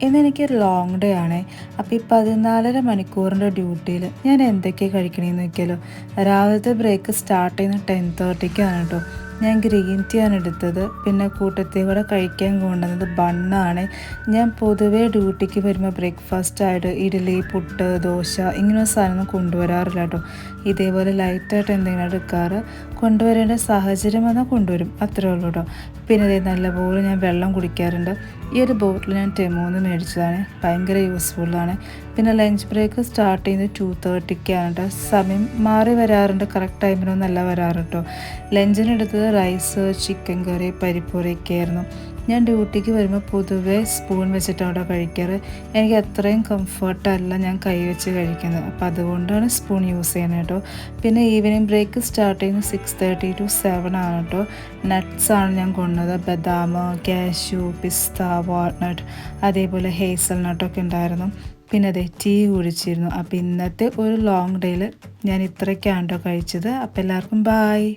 ഇന്നെനിക്കൊരു long day ആണേ. അപ്പോൾ ഈ 14.5 മണിക്കൂറിൻ്റെ ഡ്യൂട്ടിയിൽ ഞാൻ എന്തൊക്കെയാണ് കഴിക്കണമെന്ന് നോക്കിയാലോ. രാവിലത്തെ ബ്രേക്ക് സ്റ്റാർട്ട് ചെയ്യുന്നത് 10:30ക്കാണ് കേട്ടോ. ഞാൻ ഗ്രീൻ ടീ ആണ് എടുത്തത്. പിന്നെ കൂട്ടത്തിൽ കൂടെ കഴിക്കാൻ കൊണ്ടുവന്നത് ബണ്ണാണ്. ഞാൻ പൊതുവേ ഡ്യൂട്ടിക്ക് വരുമ്പോൾ ബ്രേക്ക്ഫാസ്റ്റായിട്ട് ഇഡ്ഡലി, പുട്ട്, ദോശ ഇങ്ങനെയുള്ള സാധനമൊന്നും കൊണ്ടുവരാറില്ല കേട്ടോ. ഇതേപോലെ ലൈറ്റായിട്ട് എന്തെങ്കിലും എടുക്കാറ്. കൊണ്ടുവരേണ്ട സാഹചര്യം വന്നാൽ കൊണ്ടുവരും, അത്രേ ഉള്ളൂ കേട്ടോ. പിന്നെ ഇതേ നല്ലപോലെ ഞാൻ വെള്ളം കുടിക്കാറുണ്ട്. ഈ ഒരു ബോട്ടിൽ ഞാൻ ടെമോന്ന് മേടിച്ചതാണ്, ഭയങ്കര യൂസ്ഫുള്ളാണ്. പിന്നെ ലഞ്ച് ബ്രേക്ക് സ്റ്റാർട്ട് ചെയ്യുന്നത് 2:30ക്കാണ് കേട്ടോ. സമയം മാറി വരാറുണ്ട്, കറക്റ്റ് ടൈമിനൊന്നല്ല വരാറ് കേട്ടോ. ലഞ്ചിനെടുത്തത് റൈസ്, ചിക്കൻ കറി, പരിപ്പുവടയൊക്കെ ആയിരുന്നു. ഞാൻ ഡ്യൂട്ടിക്ക് വരുമ്പോൾ പൊതുവേ സ്പൂൺ വെച്ചിട്ടാണ് അവിടെ കഴിക്കാറ്. എനിക്ക് അത്രയും കംഫർട്ടല്ല ഞാൻ കൈ വെച്ച് കഴിക്കുന്നത്, അപ്പോൾ അതുകൊണ്ടാണ് സ്പൂൺ യൂസ് ചെയ്യുന്നത് കേട്ടോ. പിന്നെ ഈവനിങ് ബ്രേക്ക് സ്റ്റാർട്ട് ചെയ്യുന്നത് 6:30 to 7 ആണ് കേട്ടോ. നട്ട്സാണ് ഞാൻ കൊണ്ടുവന്നത്. ബദാം, കാഷ്യൂ, പിസ്ത, വാൾനട്ട്, അതേപോലെ ഹേസൽ നട്ടൊക്കെ ഉണ്ടായിരുന്നു. പിന്നെ അതെ ടീ കുടിച്ചിരുന്നു. അപ്പോൾ ഇന്നത്തെ ഒരു ലോങ് ഡേയിൽ ഞാൻ ഇത്രയൊക്കെയാണ് കേട്ടോ കഴിച്ചത്. അപ്പോൾ എല്ലാവർക്കും ബായ്.